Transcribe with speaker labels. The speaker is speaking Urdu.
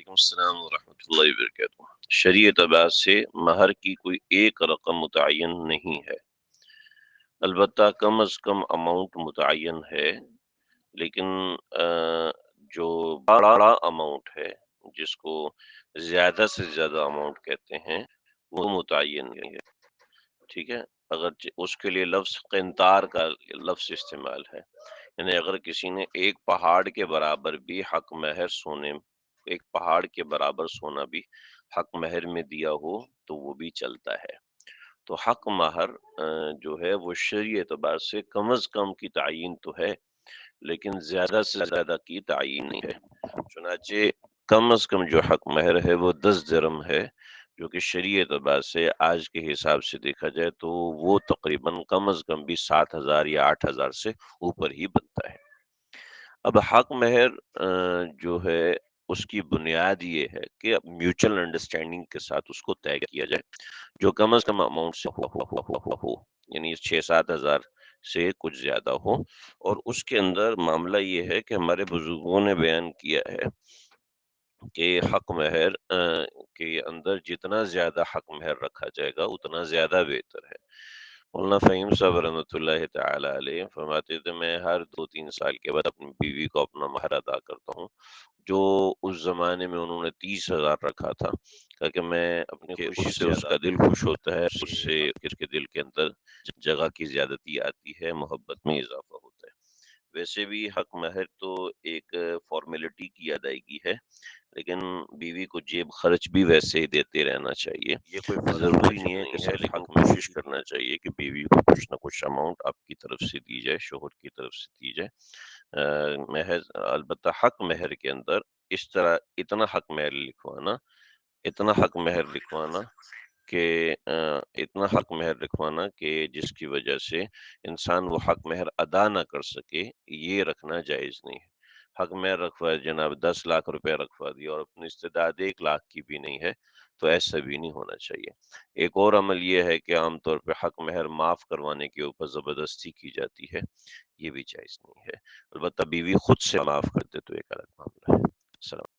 Speaker 1: وعلیکم السلام ورحمۃ اللہ وبرکاتہ۔ شرعی اعتبار سے مہر کی کوئی ایک رقم متعین نہیں ہے، البتہ کم از کم اماؤنٹ متعین ہے، لیکن جو بڑا اماؤنٹ ہے جس کو زیادہ سے زیادہ اماؤنٹ کہتے ہیں وہ متعین نہیں ہے، ٹھیک ہے۔ اگر اس کے لیے لفظ قنطار کا لفظ استعمال ہے، یعنی اگر کسی نے ایک پہاڑ کے برابر بھی حق مہر سونے، ایک پہاڑ کے برابر سونا بھی حق مہر میں دیا ہو تو وہ بھی چلتا ہے۔ تو حق مہر جو ہے وہ شرعی اعتبار سے کم از کم کی تعین تو ہے، لیکن زیادہ سے زیادہ کی تعین نہیں ہے۔ چنانچہ کم از کم جو حق مہر ہے وہ 10 درہم ہے، جو کہ شرعی اعتبار سے آج کے حساب سے دیکھا جائے تو وہ تقریباً کم از کم بھی 7,000 یا 8,000 سے اوپر ہی بنتا ہے۔ اب حق مہر جو ہے اس کی بنیاد یہ ہے کہ میوچل انڈرسٹینڈنگ کے ساتھ اس کو طے کیا جائے، جو کم از کم اماؤنٹ سے ہو، یعنی 6-7 ہزار سے کچھ زیادہ ہو۔ اور اس کے اندر معاملہ یہ ہے کہ ہمارے بزرگوں نے بیان کیا ہے کہ حق مہر کے اندر جتنا زیادہ حق مہر رکھا جائے گا اتنا زیادہ بہتر ہے۔ مولانا فہیم صاحب رحمۃ اللہ تعالی علیہ فرماتے تھے میں ہر 2-3 سال کے بعد اپنی بیوی کو اپنا مہر ادا کرتا ہوں، جو اس زمانے میں انہوں نے 30,000 رکھا تھا، تاکہ میں اپنی خوشی سے اس کا دل خوش ہوتا ہے، اس سے اس کے دل کے اندر جگہ کی زیادتی آتی ہے، محبت میں اضافہ ہوتا ہے۔ ویسے بھی حق مہر تو ایک فارمیلٹی کی ادائیگی ہے، لیکن بیوی کو جیب خرچ بھی ویسے ہی دیتے رہنا چاہیے۔ یہ کوئی ضروری نہیں ہے کہ صرف حق کوشش کرنا چاہیے کہ بیوی کو کچھ نہ کچھ اماؤنٹ آپ کی طرف سے دی جائے، شوہر کی طرف سے دی جائے۔ محض البتہ حق مہر کے اندر اس طرح اتنا حق مہر لکھوانا کہ اتنا حق مہر لکھوانا کہ جس کی وجہ سے انسان وہ حق مہر ادا نہ کر سکے، یہ رکھنا جائز نہیں ہے۔ حق مہر رکھوا جناب 10 لاکھ روپے رکھوا دیا اور اپنی استداد 1 لاکھ کی بھی نہیں ہے، تو ایسا بھی نہیں ہونا چاہیے۔ ایک اور عمل یہ ہے کہ عام طور پہ حق مہر معاف کروانے کے اوپر زبردستی کی جاتی ہے، یہ بھی جائز نہیں ہے۔ البتہ بیوی خود سے معاف کر دے تو ایک الگ معاملہ ہے۔ السلام